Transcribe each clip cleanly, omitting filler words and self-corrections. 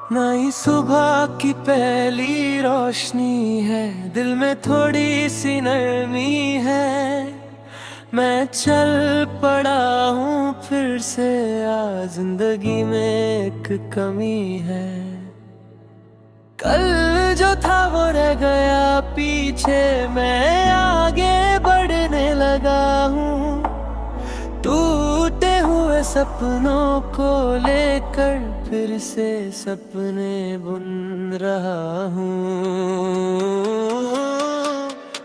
नई सुबह की पहली रोशनी है, दिल में थोड़ी सी नरमी है। मैं चल पड़ा हूँ फिर से, आज जिंदगी में एक कमी है। कल जो था वो रह गया पीछे, मैं आगे बढ़ने लगा हूँ। टूटे हुए सपनों को लेकर फिर से सपने बुन रहा हूँ।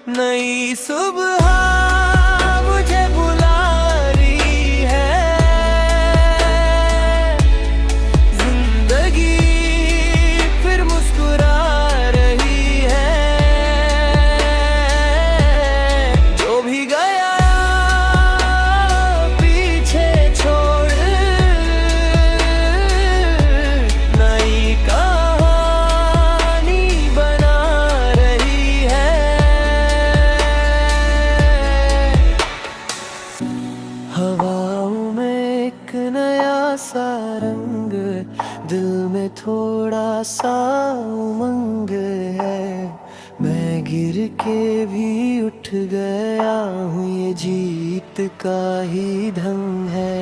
नई सुबह मुझे बुला रही है, जिंदगी फिर मुस्कुरा रही है। जो भी गया पीछे छोड़, नई कहानी बना रही है। हवाओं में एक नया सा रंग, दिल में थोड़ा सा उमंग है। मैं गिर के भी उठ गया हूँ, ये जीत का ही ढंग है।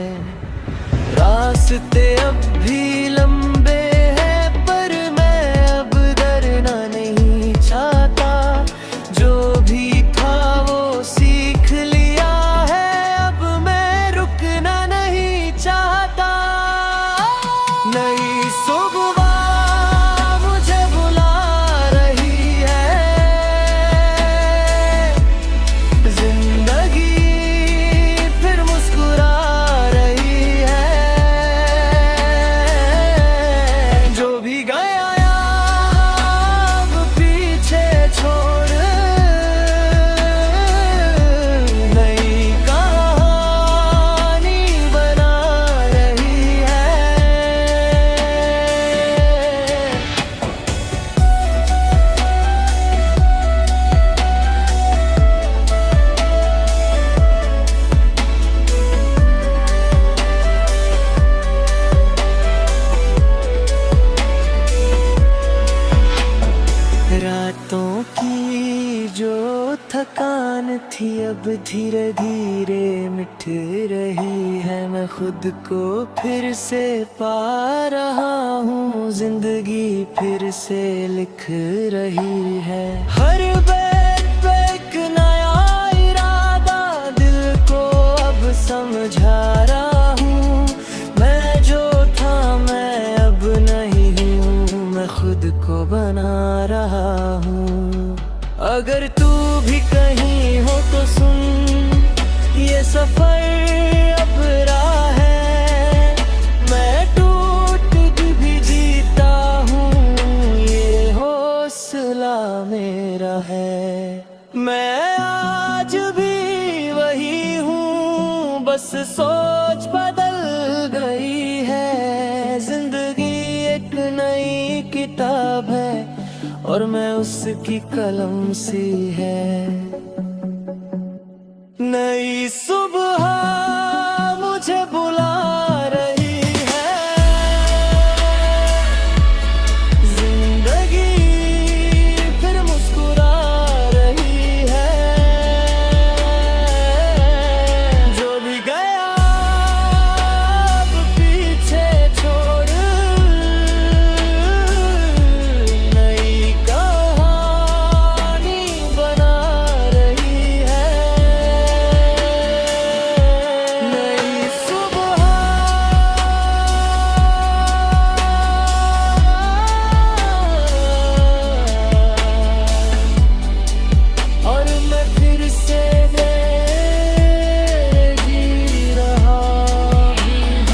रास्ते अब भी लंबे हैं, पर मैं अब डरना नहीं चाहता। जो भी था वो सीख लिया है, अब मैं रुकना नहीं चाहता। नई सुबह मुझे बुला रही है, जिंदगी फिर मुस्कुरा रही है। जो भी गया अब पीछे छोड़, नई कहानी बना रही है। रातों की जो थकान थी अब धीरे धीरे मिट रही है। मैं खुद को फिर से पा रहा हूँ, जिंदगी फिर से लिख रही है। हर बैर पे एक नया इरादा, दिल को अब समझा रहा हूँ। मैं जो था मैं अब नहीं हूँ, मैं खुद को बना रहा हूँ। अगर तू भी कहीं हो तो सुन, ये सफर अब राह है। मैं टूट भी जीता हूँ, ये हौसला मेरा है। मैं आज भी वही हूँ, बस सोच बदल गई है। जिंदगी एक नई किताब है, और मैं उसकी कलम सी है। नई सुबह मुझे बुला रही है, जिंदगी फिर मुस्कुरा रही है। जो भी गया अब पीछे छोड़, नई कहानी बना रही है। नई सुबह और मैं फिर से जी रहा हूँ।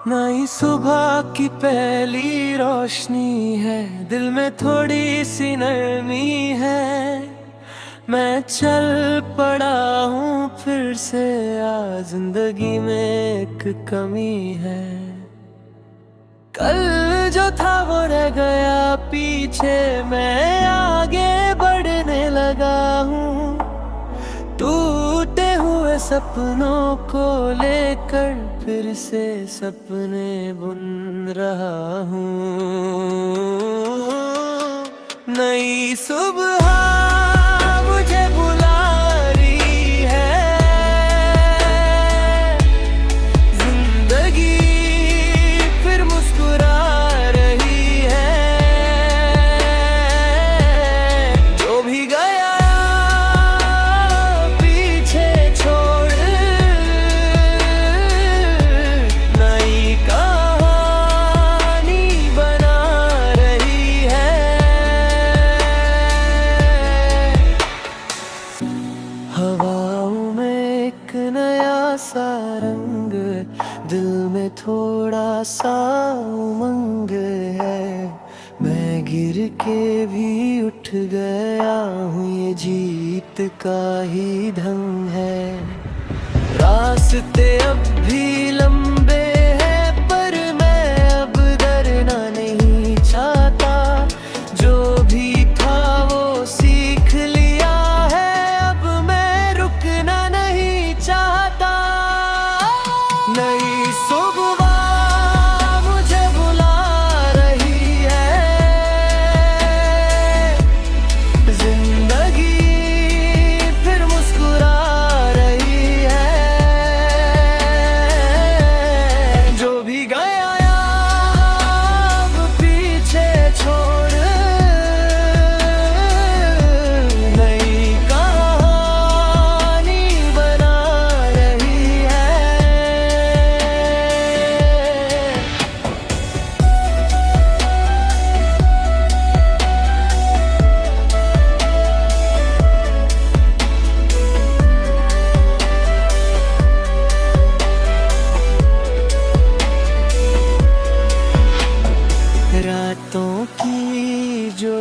नई सुबह की पहली रोशनी है, दिल में थोड़ी सी नरमी है। मैं चल पड़ा हूँ फिर से, आज जिंदगी में एक कमी है। कल जो था वो रह गया पीछे, मैं आगे बढ़ने लगा हूँ। टूटे हुए सपनों को लेकर फिर से सपने बुन रहा हूँ। नई सुबह मुझे बुला रही है, जिंदगी फिर मुस्कुरा रही है। जो भी गया पीछे छोड़, नई कहानी बना रही है। हवाओं में एक नया सा रंग, दिल में थोड़ा सा उमंग है। मैं गिर के भी उठ गया हूँ, ये जीत का ही ढंग है। रास्ते अब भी लंबे हैं पर मैं अब डरना नहीं चाहता। जो भी था वो सीख लिया है, अब मैं रुकना नहीं चाहता। नई सुबह मुझे बुला रही है, जिंदगी फिर मुस्कुरा रही है। जो भी गया अब पीछे छोड़, नई कहानी बना रही है। रातों की जो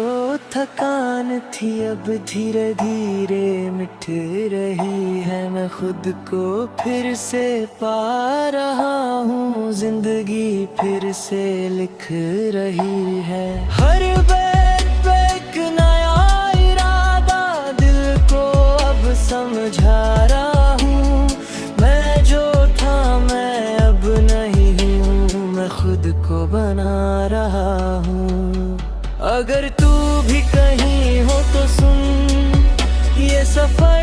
थकान थी अब धीरे धीरे मिट रही है। मैं खुद को फिर से पा रहा हूँ, जिंदगी फिर से लिख रही है। हर बैठ पे एक नया इरादा, दिल को अब समझा रहा हूँ। मैं जो था मैं अब नहीं हूँ, मैं खुद को बना रहा हूँ। अगर तू भी कहीं हो तो सुन, ये सफर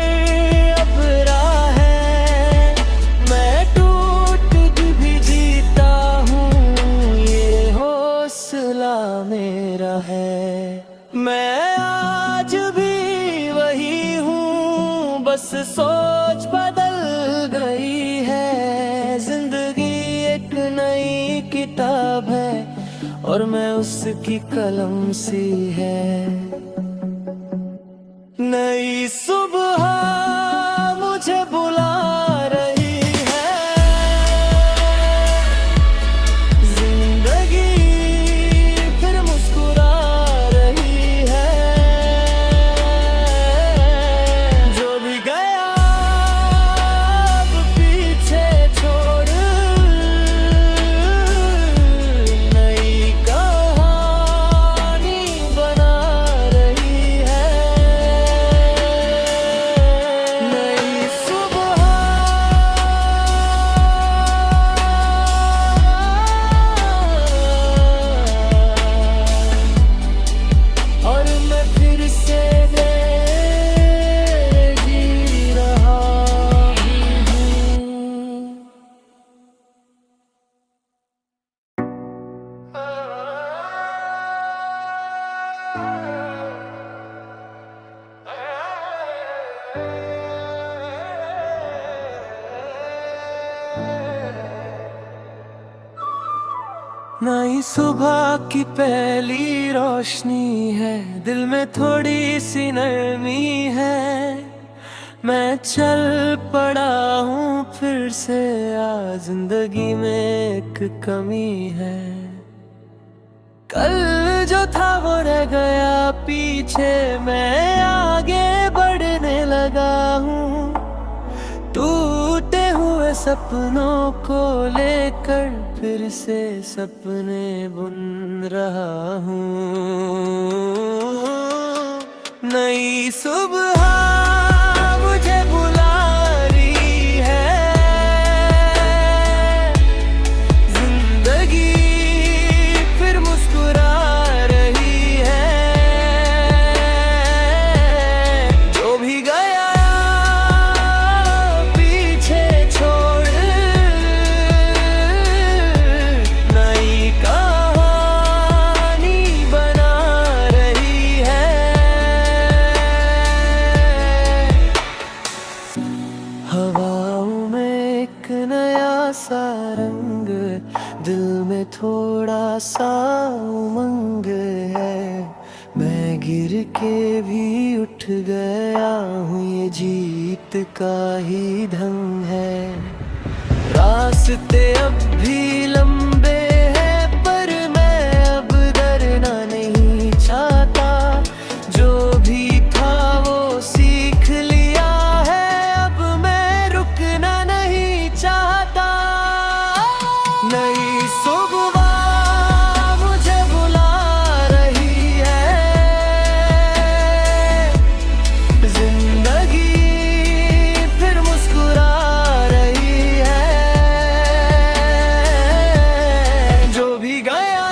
अब राह है। मैं टूट भी जीता हूँ, ये हौसला मेरा है। मैं आज भी वही हूँ, बस सोच बदल गई है। जिंदगी एक नई किताब है और मैं उसकी कलम सी है। नई सुबह मुझे बुला रही है, जिंदगी फिर मुस्कुरा रही है। जो भी गया अब पीछे छोड़, नई कहानी बना रही है। नई सुबह और मैं फिर से जी रहा हूँ। नई सुबह की पहली रोशनी है, दिल में थोड़ी सी नरमी है। मैं चल पड़ा हूँ फिर से, आज जिंदगी में एक कमी है। कल जो था वो रह गया पीछे, मैं आगे बढ़ने लगा हूँ। टूटे हुए सपनों को लेकर फिर से सपने बुन रहा हूँ। नई सुबह मुझे बुला रही है, जिंदगी फिर मुस्कुरा रही है। जो भी गया पीछे छोड़, नई कहानी बना रही है। हवाओं में एक नया सा रंग, दिल में थोड़ा सा उमंग है। मैं गिर के भी उठ गया हूँ, ये जीत का ही ढंग है। रास्ते अब भी लंबे हैं पर मैं अब डरना नहीं चाहता। जो भी था वो सीख लिया है, अब मैं रुकना नहीं चाहता। नई सुबह मुझे बुला रही है, जिंदगी फिर मुस्कुरा रही है। जो भी गया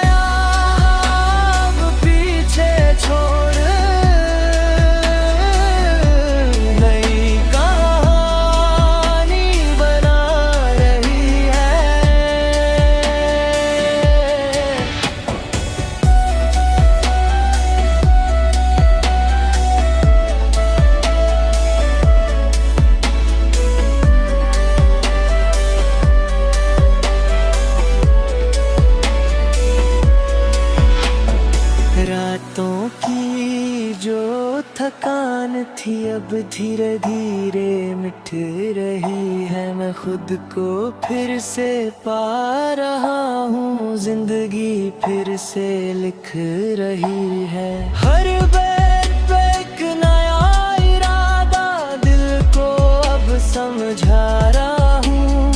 अब पीछे छोड़, नई कहानी बना रही है। रातों की जो थकान थी अब धीरे धीरे मिट रही है। मैं खुद को फिर से पा रहा हूँ, जिंदगी फिर से लिख रही है। हर बैठ पे एक नया इरादा, दिल को अब समझा रहा हूँ।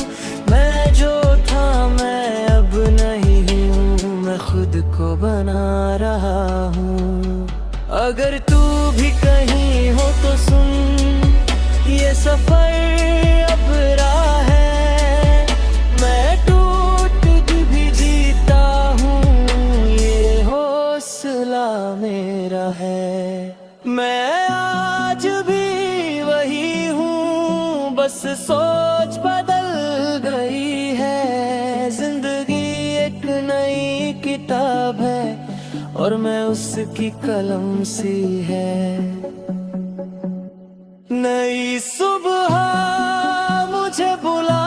मैं जो था मैं अब नहीं हूँ, मैं खुद को बना रहा हूँ। अगर तू भी कहीं हो तो सुन, ये सफर अब रहा है। मैं टूट भी जीता हूँ, ये हौसला मेरा है। मैं आज भी वही हूँ, बस सोच बदल गई है। जिंदगी एक नई किताब है और मैं उसकी कलम सी है। नई सुबह मुझे बुला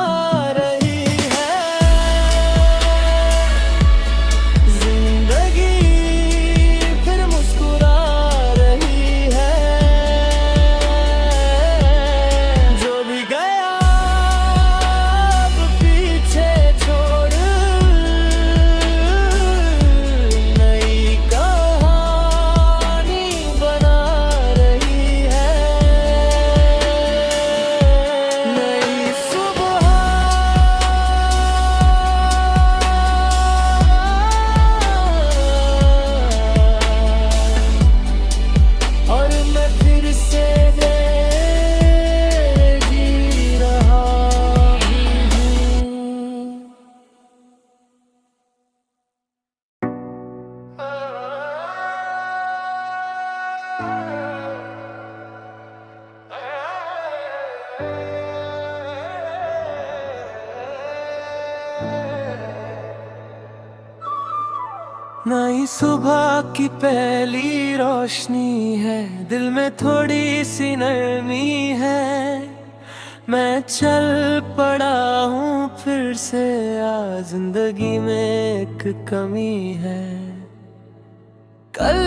रही है, जिंदगी फिर मुस्कुरा रही है। जो भी गया अब पीछे छोड़, नई कहानी बना रही है। नई सुबह और मैं फिर से जी रहा हूँ। नई सुबह की पहली रोशनी है, दिल में थोड़ी सी नरमी है। मैं चल पड़ा हूँ फिर से, आज जिंदगी में एक कमी है। कल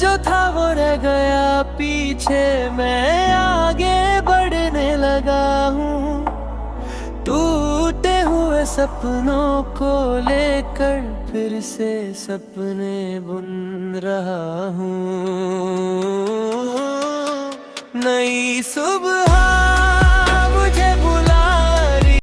जो था वो रह गया पीछे, मैं आगे बढ़ने लगा हूँ। टूटे हुए सपनों को लेकर फिर से सपने बुन रहा हूँ। नई सुबह